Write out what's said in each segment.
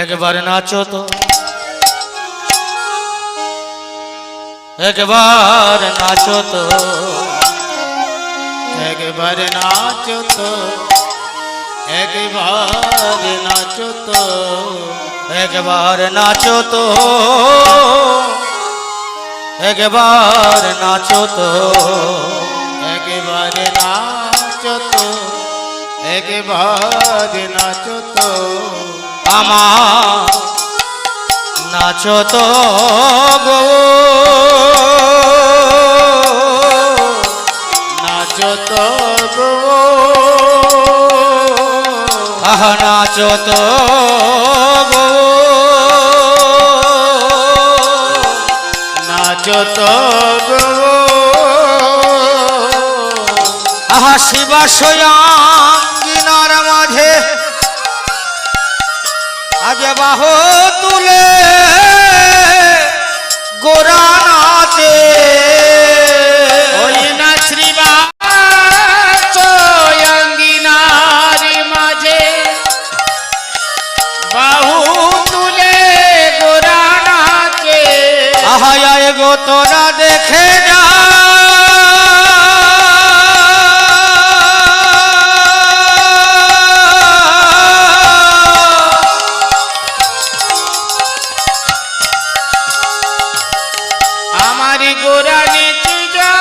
একবার নাচো তো, একবার নাচো তো, একবার নাচো তো, একবার নাচো তো, একবার নাচো তো, একবার নাচো তো, একবার নাচো তো, একবার নাচো তো, আমার নাচো তো গো, নাচো তো গো, আহা নাচো তো গো, নাচো তো গো, আহা শিবাশয়াঙ্গিনার মাঝে আজ বাহু তুলে গোরা নাচে, ওই না শ্রীবাচয়াঙ্গিনার মাঝে বাহু তুলে গোরা নাচে। আহায় গো তোরা দেখে যা, আমারি গোরা নেচে যা,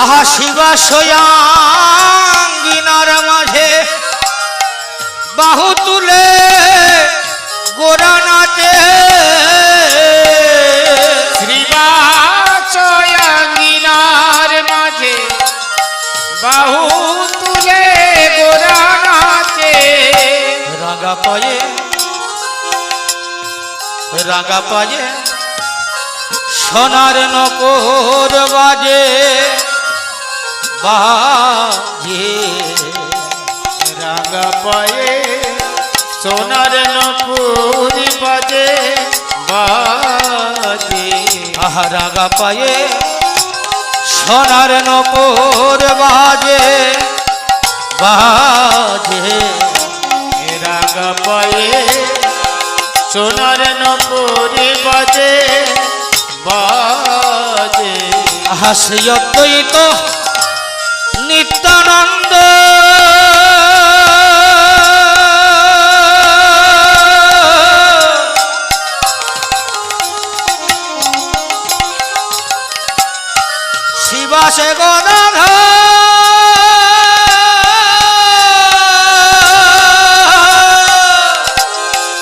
আহা শিবাশয়াঙ্গিনার মাঝে বাহু তুলে গোরা নাচে, শ্রীবাচয়াঙ্গিনার মাঝে বাহু তুলে গোরা নাচে। রাগা পায়ে, রাগা পায়ে সোনার নকর বাজে, বাজে রাগা পায়ে সোনার নপুর বাজে, বাজে আহা রাগা পায়ে সোনার নকর বাজে, বাজে রাগা পায়ে সোনার নপুর বাজে, বাজে আহা শ্রীয়দ্বৈ তো নিত্যানন্দ শিবাসে গদাধর,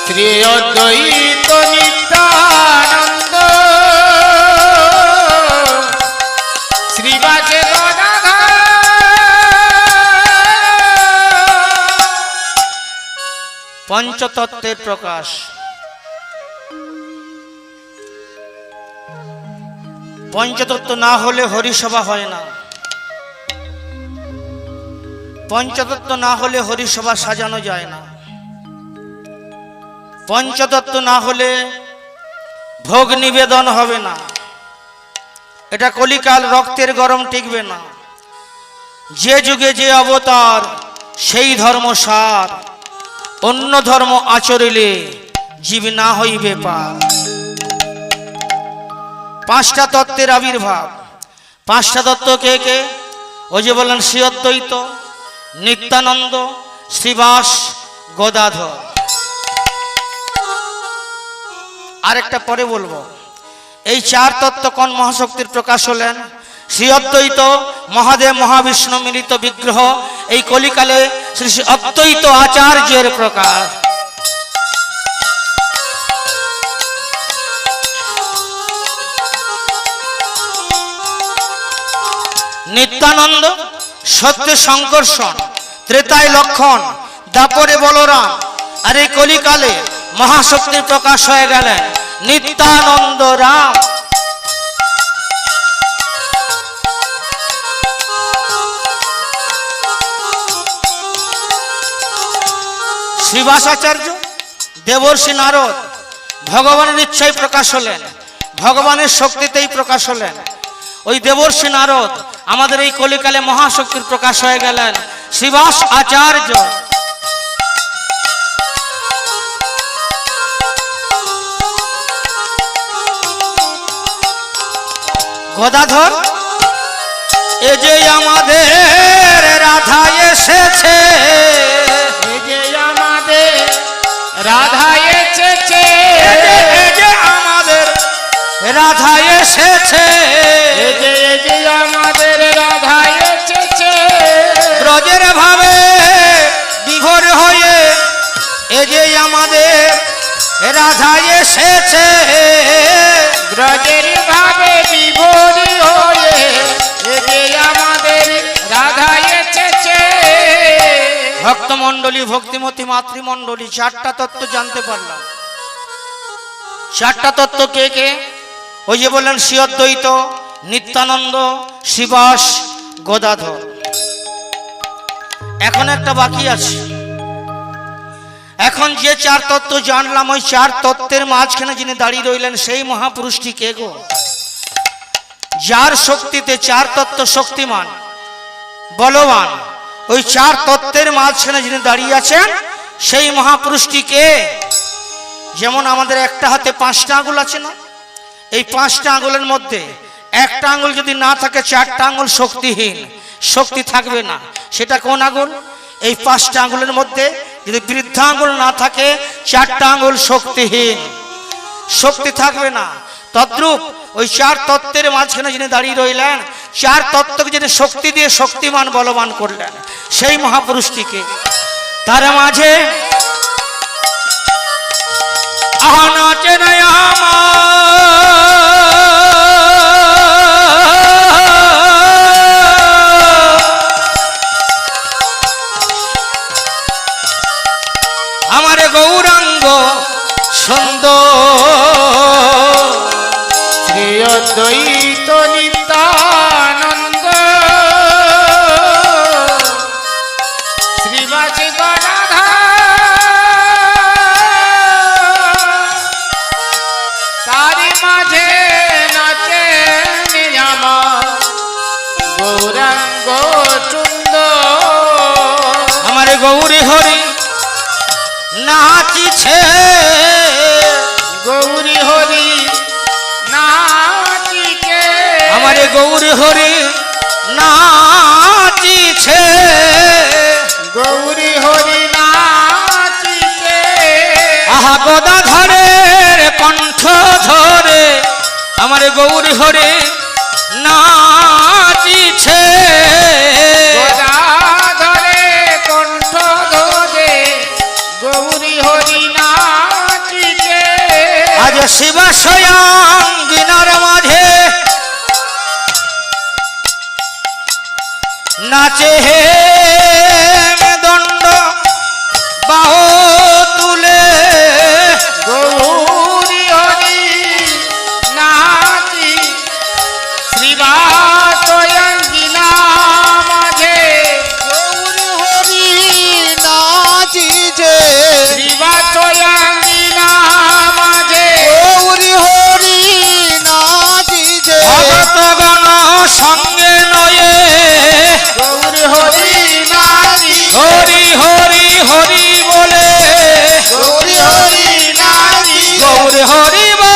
শ্রী অদ্বৈত নিত্যানন্দ, শ্রীবাসে গদাধর। পঞ্চতত্ত্বের প্রকাশ। পঞ্চতত্ত্ব না হলে হরিসভা হয় না, পঞ্চতত্ত্ব না হলে হরিসভা সাজানো যায় না, পঞ্চতত্ত্ব না হলে ভোগ নিবেদন হবে না, এটা কলিকাল রক্তের গরম টিকবে না। যে যুগে যে অবতার সেই ধর্ম সার, অন্য ধর্ম আচরিলে জীব না হইবে পার। পাঁচটা তত্ত্বের আবির্ভাব। পাঁচটা তত্ত্ব কে কে? ওই যে বললেন শ্রী অদ্বৈত, নিত্যানন্দ, শ্রীবাস, গদাধর। আরেকটা পরে বলবো। এই চার তত্ত্ব কোন মহাশক্তির প্রকাশ হলেন? শ্রী অদ্বৈত মহাদেব মহাবিষ্ণু মিলিত বিগ্রহ, এই কলিকালে শ্রী শ্রী অদ্বৈত আচার্যের প্রকাশ। নিত্যানন্দ সত্যে সংকর্ষণ, ত্রেতায় লক্ষণ, দাপরে বলরাম, আর এই কলিকালে মহাশক্তির প্রকাশ হয়ে গেলেন নিত্যানন্দ রাম। শ্রীবাসাচার্য দেবর্ষি নারদ ভগবানের ইচ্ছায় প্রকাশ হলেন, ভগবানের শক্তিতেই প্রকাশ হলেন। ওই দেবর্ষী নারদ আমাদের এই কলিকালে মহাশক্তির প্রকাশ হয়ে গেলেন শ্রীবাস আচার্য। গদাধর এ যে আমাদের রাধা এসেছে, এ যে আমাদের রাধা এসেছে, এ যে আমাদের রাধা এসেছে, এ যে আমাদের রাধা এসেছে, ব্রজের ভাবে বিভোর হয়ে এ যে আমাদের রাধা এসেছে, ব্রজের ভাবে বিভোরি হয়ে এ যে আমাদের রাধা এসেছে। ভক্তমণ্ডলী, ভক্তিমতী মাতৃমণ্ডলী, চারটা তত্ত্ব জানতে পারলাম। চারটা তত্ত্ব কে কে? ওই যে বললেন শ্রী অদ্বৈত, নিত্যানন্দ, শ্রীবাস, গদাধর। এখন একটা বাকি আছে। এখন যে চার তত্ত্ব জানলাম, ওই চার তত্ত্বের মাঝখানে যিনি দাঁড়িয়ে রইলেন সেই মহাপুরুষটি কে গো? যার শক্তিতে চার তত্ত্ব শক্তিমান বলবান, ওই চার তত্ত্বের মাঝখানে যিনি দাঁড়িয়ে আছেন সেই মহাপুরুষটি কে? যেমন আমাদের একটা হাতে 5টা আঙুল আছে না, এই 5টা আঙুলের মধ্যে একটা আঙুল যদি না থাকে 4টা আঙুল শক্তিহীন, শক্তি থাকবে না। সেটা কোন আঙুল? এই 5টা আঙুলের মধ্যে যদি বৃদ্ধা আঙুল না থাকে 4টা আঙুল শক্তিহীন, শক্তি থাকবে না। তদ্রূপ ওই চার তত্ত্বের মাঝখানে যিনি দাঁড়িয়ে রইলেন, চার তত্ত্বকে যিনি শক্তি দিয়ে শক্তিমান বলবান করলেন, সেই মহাপুরুষটিকে। তার মাঝে আহা নাচে না আমার গৌরাঙ্গ সুন্দর, শ্রী অদ্বৈত নিত্যানন্দ, শ্রীবাসী গদাধর, তারি মাঝে নাচে আমার গৌরাঙ্গ সুন্দর। আমার গৌরী হরি নাচিছে, গৌরী হরি নাচিছে, আমার গৌরী হরি নাচিছে, গৌরী হরি নাচিছে, আহা গদাধরের কণ্ঠ ধরে আমার গৌরী হরি নাচিছে, গদাধরে কণ্ঠ ধরে গৌরী হরি নাচিছে। আজ শিবাশয়াঙ্গিনার মাঝে নাচে হে দণ্ড বাহু তুলে, গৌরী হরি নাচি শ্রীবাসয়াঙ্গিনা মাঝে, গৌরী হরি নাচিছে শ্রীবাসয়াঙ্গিনা মাঝে, গৌরী হরি নাচিছে ভক্তগণ সঙ্গে নয়ে গৌরী হরি নাচি, হরি হরি হরি বলে, গৌরী হরি নাচি, গৌর হরি বল।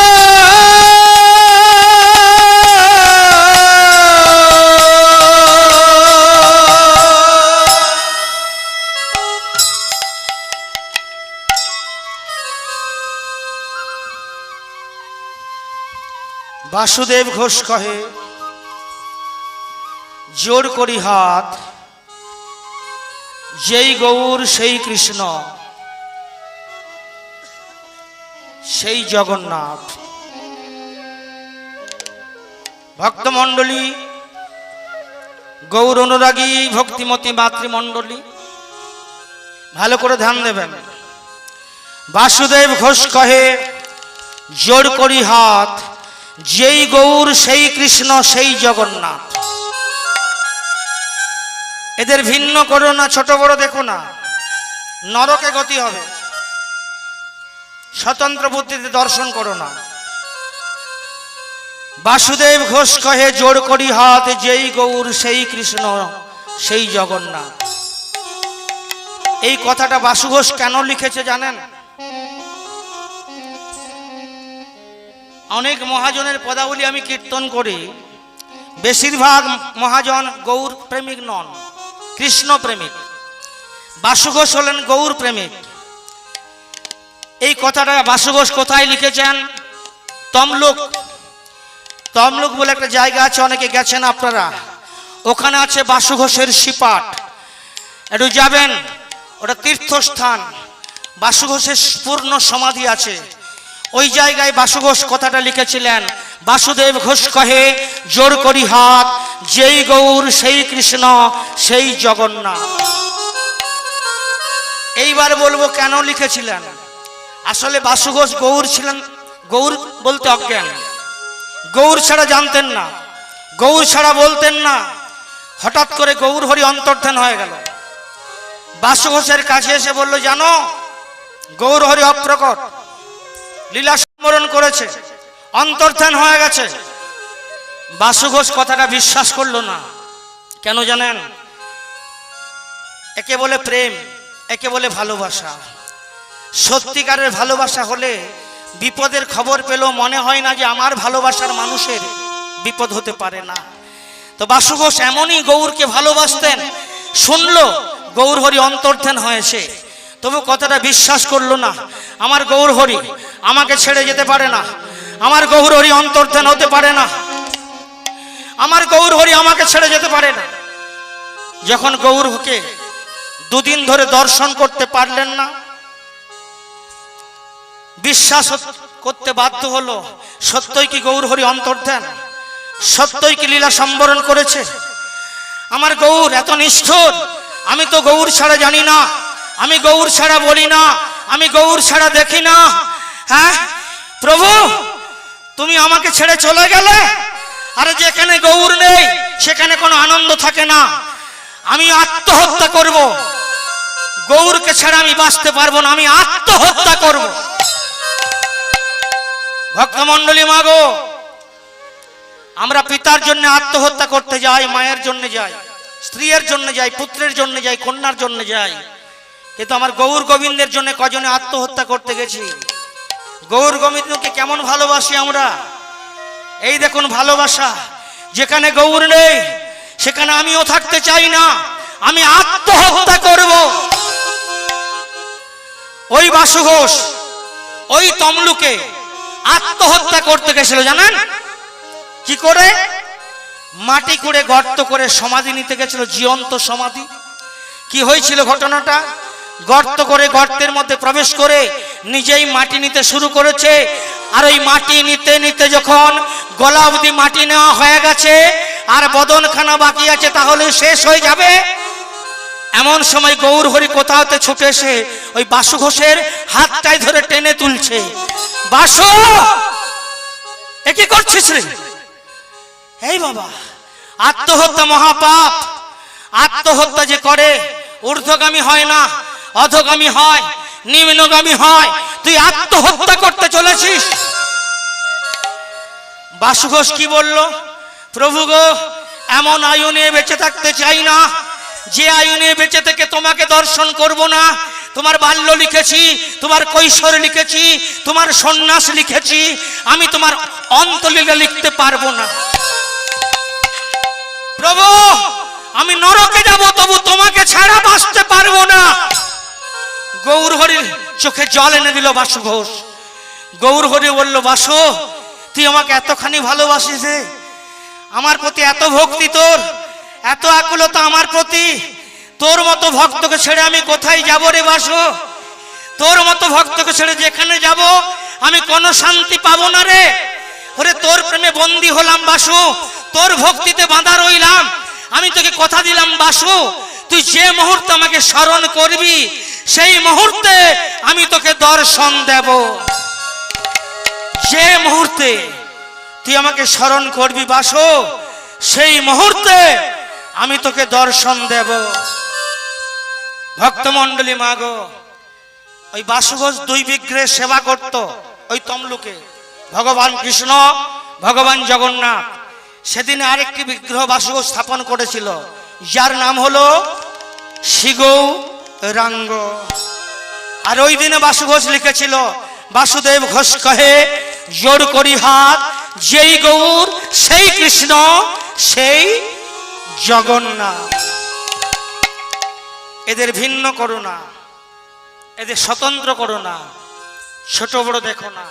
বাসুদেব ঘোষ কহে জোর করি হাত, যেই গৌর সেই কৃষ্ণ সেই জগন্নাথ। ভক্তমণ্ডলী, গৌর অনুরাগী ভক্তিমতী মাতৃমণ্ডলী, ভালো করে ধ্যান দেবেন। বাসুদেব ঘোষ কহে জোর করি হাত, যেই গৌর সেই কৃষ্ণ সেই জগন্নাথ। এদের ভিন্ন করো না, ছোট বড় দেখো না, নরকে গতি হবে। স্বতন্ত্র বুদ্ধিতে দর্শন করো না। বাসুদেব ঘোষ কহে জোড় করি হাত, যেই গৌর সেই কৃষ্ণ সেই জগন্নাথ। এই কথাটা বাসু ঘোষ কেন লিখেছে জানেন? অনেক মহাজনের পদাবলী আমি কীর্তন করি, বেশিরভাগ মহাজন গৌর প্রেমিক নন, কৃষ্ণ প্রেমিক। বাসু ঘোষ হলেন গৌর প্রেমিক। এই কথাটা বাসু ঘোষ কোথায় লিখেছেন? তমলুক, তমলুক বলে একটা জায়গা আছে, অনেকে গেছেন আপনারা। ওখানে আছে বাসু ঘোষের সিপাট, একটু যাবেন, ওটা তীর্থস্থান। বাসু ঘোষের পূর্ণ সমাধি আছে ওই জায়গায়। বাসু ঘোষ কথাটা লিখেছিলেন, বাসুদেব ঘোষ কহে জোর করি হাত, যেই গৌর সেই কৃষ্ণ সেই জগন্নাথ। এইবার বলবো কেন লিখেছিলেন। আসলে বাসু ঘোষ গৌর ছিলেন, গৌর বলতে অজ্ঞান, গৌর ছাড়া জানতেন না, গৌর ছাড়া বলতেন না। হঠাৎ করে গৌর হরি অন্তর্ধান হয়ে গেল। বাসু ঘোষের কাছে এসে বলল, জানো গৌর হরি অপ্রকট, লীলা সম্বরণ করেছে, অন্তর্ধান হয়ে গেছে। বাসু ঘোষ কথাটা বিশ্বাস করলো না। কেন জানেন? একে বলে প্রেম, একে বলে ভালোবাসা। সত্যিকারের ভালোবাসা হলে বিপদের খবর পেলেও মনে হয় না যে আমার ভালোবাসার মানুষের বিপদ হতে পারে না। তো বাসু ঘোষ এমনই গৌরকে ভালোবাসতেন, শুনলো গৌর হরি অন্তর্ধান হয়েছে, তবু কথাটা বিশ্বাস করলো না। আমার গৌর হরি আমাকে ছেড়ে যেতে পারে না, আমার গৌর হরি অন্তর্ধান হতে পারে না, আমার গৌর হরি আমাকে ছেড়ে যেতে পারে না। যখন গৌরকে দুদিন ধরে দর্শন করতে পারলেন না, বিশ্বাস করতে বাধ্য হলো সত্যই কি গৌর হরি অন্তর্ধান, সত্যই কি লীলা সম্বরণ করেছে। আমার গৌর এত নিষ্ঠুর, আমি তো গৌর ছাড়া জানি না, আমি গৌর ছাড়া বলি না, আমি গৌর ছাড়া দেখি না। হ্যাঁ প্রভু, তুমি আমাকে ছেড়ে চলে গেলে। আরে যেখানে গৌর নেই সেখানে কোনো আনন্দ থাকে না। আমি আত্মহত্যা করব, গৌরকে ছাড়া আমি বাঁচতে পারবো না, আমি আত্মহত্যা করব। ভক্তমণ্ডলী মাগো, আমরা পিতার জন্য আত্মহত্যা করতে যাই, মায়ের জন্য যাই, স্ত্রীর জন্য যাই, পুত্রের জন্য যাই, কন্যার জন্য যাই, কিন্তু আমার গৌর গোবিন্দের জন্য কজনে আত্মহত্যা করতে গেছি। গৌর গোবিন্দকে কেমন ভালোবাসি আমরা, এই দেখুন ভালোবাসা। যেখানে গৌর নেই সেখানে আমিও থাকতে চাই না, আমি আত্মহত্যা করব। ওই বাসু ঘোষ ওই তমলুকে আত্মহত্যা করতে গেছিল, জানেন কি করে? মাটি খুঁড়ে গর্ত করে সমাধি নিতে গেছিল, জীবন্ত সমাধি। কি হয়েছিল ঘটনাটা? গর্ত করে গর্তের মধ্যে প্রবেশ করে নিজেই মাটি নিতে শুরু করেছে। আর ওই মাটি নিতে নিতে যখন গলা অবধি মাটি নেওয়া হয়ে গেছে আর বদনখানা বাকি আছে, তাহলে শেষ হয়ে যাবে। এমন সময় গৌর হরি কোথাওতে ছুটে এসে ওই বাসু ঘোষের হাতটাই ধরে টেনে তুলছে। বাসু, এ কি করছিস রে? এই বাবা, আত্মহত্যা মহাপাপ। আত্মহত্যা যে করে ঊর্ধ্বগামী হয় না, অধগামী হয়, নিম্নগামী হয়। তুই আত্মহত্যা করতে চলেছিস। বাসু ঘোষ কি বলল? প্রভু গো, এমন আয়ু নিয়ে বেঁচে থাকতে চাই না যে আয়ু নিয়ে বেঁচে থেকে তোমাকে দর্শন করব না। তোমার বাল্য লিখেছি, তোমার কৈশোর লিখেছি, তোমার সন্ন্যাস লিখেছি, আমি তোমার অন্তলীলা লিখতে পারবো না। প্রভু, আমি নরকে যাব, তবু তোমাকে ছাড়া বাঁচতে পারবো না। গৌর হরির চোখে জল এনে দিল বাসু ঘোষ। গৌর হরি বলল, বাসু, তুই আমাকে এতখানি ভালোবাসিস, আমার প্রতি এত ভক্তি তোর, এত আকুলতা আমার প্রতি। তোর মতো ভক্তকে ছেড়ে আমি কোথায় যাব রে বাসু? তোর মতো ভক্তকে ছেড়ে যেখানে যাব আমি কোনো শান্তি পাবো না রে। ওরে, তোর প্রেমে বন্দী হলাম বাসু, তোর ভক্তিতে বাঁধা রইলাম। আমি তোকে কথা দিলাম বাসু, তুই যে মুহূর্তে আমাকে স্মরণ করবি সেই মুহূর্তে আমি তোকে দর্শন দেব। যে মুহূর্তে তুই আমাকে স্মরণ করবি বাসু, সেই মুহূর্তে আমি তোকে দর্শন দেব। ভক্তমণ্ডলী মাগো, ওই বাসু ঘোষ 2 বিগ্রহের সেবা করত ওই তমলুকে। ভগবান কৃষ্ণ, ভগবান জগন্নাথ সেদিন আরেকটি বিগ্রহ বাসুদেব স্থাপন করেছিল, যার নাম হলো শ্রীগৌরাঙ্গ। আর ওই দিনে বাসু ঘোষ লিখেছিল, বাসুদেব ঘোষ কহে জোর করি হাত, যেই গৌর সেই কৃষ্ণ সেই জগন্নাথ। এদের ভিন্ন করো না, এদের স্বতন্ত্র করো না, ছোট বড় দেখো না।